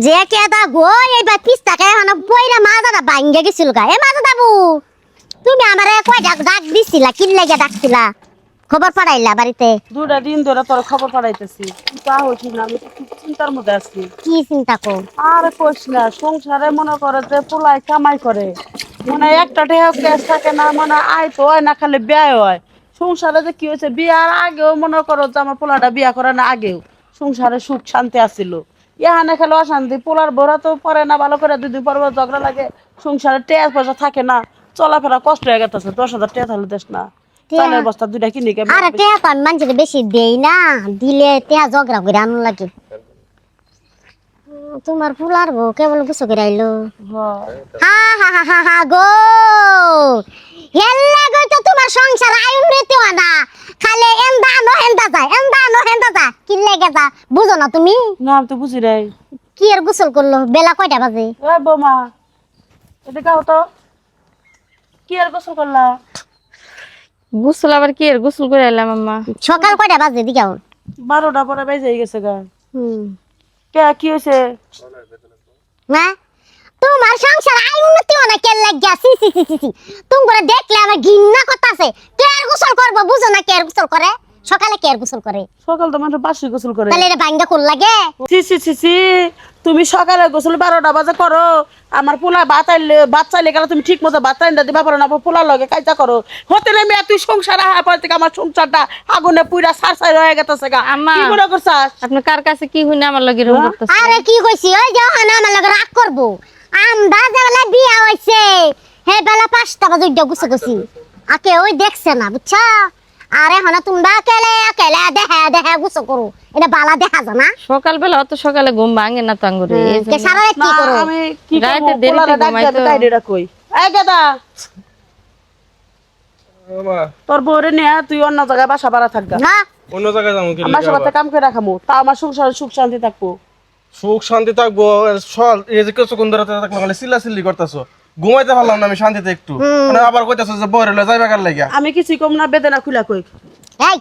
যে কেদা গো এইবার পিস্তাকে এখন বইরা মাজাটা ভাঙ্গে গেছিল গা। এ মাজা দাবু তুমি আমারে কয়টা ডাক দিছিলা, কি লাগে ডাকছিলা, খবর পাঠাইলা বাড়িতে? 2টা দিন ধরে তোর খবর পাঠাইতেছি, তা হইছি না, আমি তো খুব চিন্তার মধ্যে আছি। কি চিন্তা কর? আর কইস না, সংসারে মনে করে যে পোলাই কামাই করে, মানে একটা টেহাও ক্যাশ থাকে না, মানে আয় তো হয় না, খালি ব্যয় হয়। সংসারে যে কি হয়েছে, বিয়ার আগেও মনে করো যে আমার পোলাটা বিয়া করে না, আগেও সংসারে সুখ শান্তি আসছিল। এখানে খেলে অশান্তি, পোলার বোরা তো পরে না ভালো করে, দুই পর্ব ঝগড়া লাগে, সংসারে টেয়া পয়সা থাকে না, চলাফেরা কষ্ট হয়ে গেছে। 10,000 টাকা তাহলে দেশ না, চালের বস্তা 2টা কিনে গে। আরে টেহা তো আমি মানুষের বেশি দেই না, দিলে টেহা ঝগড়া করে আনু লাগে। তোমার ফুলার গো কেবল গুছো করে আইলো। হা হা হা হা হা গো, হেল্লা গো তো তোমার সংসার আয়ুন রেতে না, খালি এন্দা নো হেন্দা যায়, এন্দা নো হেন্দা যায়, কি লাগে যা বুঝো না তুমি? না আমি তো বুঝি রে। কি আর গোসল করলো, বেলা কয়টা বাজে? এ বোমা, এটা গাও তো, কি আর গোসল করলা? গোসল আবার কি আর গোসল করে এলাম আম্মা। সকাল কয়টা বাজে দিকাও? 12টা পরে বেজে গেছে গা। কে কি হয়েছে? না তোমার সংসার আই উন্নতিও না, কে লাগিয়া সি সি সি সি সি, তুমি করে দেখলে আমার ঘৃণা করতেছে। কে আর গোসল করবো, বুঝো না কে আর গোসল করে? সকালে কে আর গোসল করে? সকাল তো মানুষ বাসি গোসল করে। তাহলে এটা ভাঙ্গা কোন লাগে? সি সি সি সি, তুমি সকালে গোসল 12টা বাজে করো, আমার পোলা ভাত চাইলে গেলে তুমি ঠিক মতো ভাত চাইলে দিবা পারো না, পোলার লগে কাজটা করো। হতে না মেয়ে তুই সংসার আহার পর থেকে আমার সংসারটা আগুনে পুরা সারসাই হয়ে গেছে গা। আম্মা, কি মনে করছাস? আপনি কার কাছে কি হইনা আমার লগে এরকম করতেছে? আরে কি কইছি, ওই যে ওখানে আমার লগে রাগ করবো। আমরা যে বেলা বিয়া হইছে হে বেলা 5টা বাজে উঠে গোসল করছি, আকে ওই দেখছে না, বুঝছা? আর এখন তোমরা কেলে কেলে দেহে দেহে গোসল করো, এটা বালা দেখা যায় না? সকালবেলা অত সকালে ঘুম ভাঙে না তো আঙ্গুরে। এই কে সারা রাত কি না করো? আমি কি রাতে করব, দেরিতে পোলারে ডাক ঘুমাই দেবে তো। কাইডেটা কই। এই গাদা, তোর বউরে নিয়ে তুই অন্য জায়গায় বাসা ভাড়া থাকগা। না অন্য জায়গায় যাবো কি আমার সাথে কাম করে রাখামু, তা আমার সংসারে সুখ শান্তি থাকবো। সুখ শান্তি থাকবো। সল এই যে কিছুক্ষণ ধরে থাকলো খালি চিল্লাচিল্লি করতেছো, ঘুমাইতে পারলাম না আমি শান্তিতে একটু, মানে আবার কইতাছো যে বইরে লয়ে যাইবা কার লাগিয়া। আমি কিছুই কম না, বেদনা খুলা কই। এই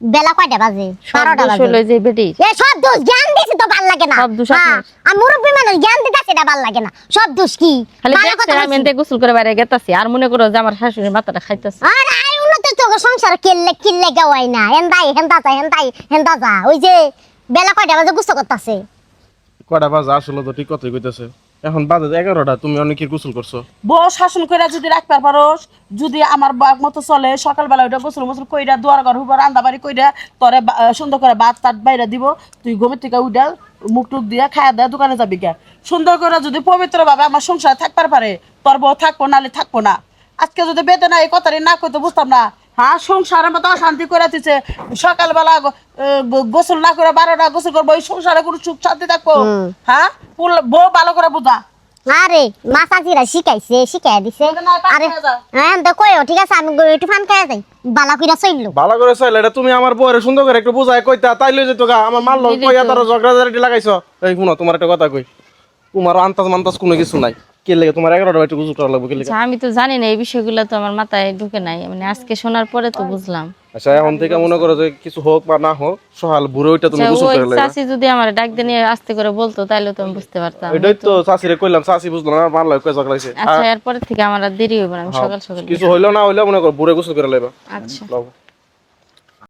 বেলা কয়টা বাজে? 12টা দোষ বাজে। হলো যে বেটি। এ সব দোষ জ্ঞান দিছি তো ভাল লাগে না। সব দোষ হ্যাঁ, আপনার। আর মুরব্বী মানুষ জ্ঞান দিতাছে এটা ভাল লাগে না। সব দোষ কি? খালি ভালো দেখছে কথা আমি বলছি। এনতে গোসল করে বাইরে গেতাছি আর মনে করো যে আমার শাশুড়ির মাথাটা খাইতাছে। আর আই উন্নতি তো সংসার কিল্লে গাওয়াই না, হেন্দাই হেন্দা যা হেন্দাই হেন্দা যা। ওই যে বেলা কয়টা বাজে গোসল করতাছে? কয়টা বাজে আসলে তো ঠিক কথাই কইতাছে, এখন বাজে 11টা, তুমি অনেক কি গোসল করছো। বউ শাসন করে যদি রাখতে পারোস, যদি আমার বাঘ মতো চলে, সকালবেলা ওইটা গোসল মোসল কইরা দুয়ার ঘর হুবার রান্না বাড়ি কইরা তোরে সুন্দর করে ভাত টাত বাইরে দিব, তুই ঘুমের থেকে উঠা মুখ টুক দিয়া খায়া দেয়া দোকানে যাবি গা। সুন্দর করে যদি পবিত্র ভাবে আমার সংসার থাকতে পারে, তোর বউ থাকবো নালে থাকবো না। আজকে যদি বেদনা এই কথাটি না কইতো বুঝতাম না। হ্যাঁ, সংসারের মতো অশান্তি করে দিচ্ছে, সকালবেলা গোসল না করে 12টা গোসল করবো, এই সংসারে কোনো সুখ শান্তি থাকবো? হ্যাঁ, বউ ভালো করে বুঝা। আরে মাসাজিরা শিখাইছে, শিখাই দিছে। আরে হ্যাঁ তো কইও, ঠিক আছে আমি একটু ফান খাইয়া যাই, বালা কইরা চইলো। ভালো করে চাইলে এটা তুমি আমার বউরে সুন্দর করে একটু বুঝাই কইতা, তাই লই যেত গা। আমার মাল কইয়া তার ঝগড়াঝাটি লাগাইছো। এই শুনো, তোমার একটা কথা কই, তোমার আন্তাজ মান্তাজ কোনো কিছু নাই। কে লাগে তোমার 11টা একটু গোসল করা লাগবে? কে লাগে? আচ্ছা, আমি তো জানি না এই বিষয়গুলো, তো আমার মাথায় ঢুকে নাই, মানে আজকে শোনার পরে তো বুঝলাম। আচ্ছা, এখন থেকে মনে করো যে কিছু হোক বা না হোক, সকাল ভোরে ওইটা তুমি আচ্ছা, গোসল ওই করে লাগবে। চাচি যদি আমার ডাক দিয়ে নিয়ে আস্তে করে বলতো তাহলে তো আমি বুঝতে পারতাম। এটাই তো চাচিরে কইলাম, চাচি বুঝলো না, মার লাগে কই ঝগড়াইছে। আচ্ছা, এরপরে থেকে আমার আর দেরি হবে না, আমি সকাল সকাল। কিছু হইলো না হইলো মনে করো ভোরে গোসল করে লাগবে। আচ্ছা। লাও।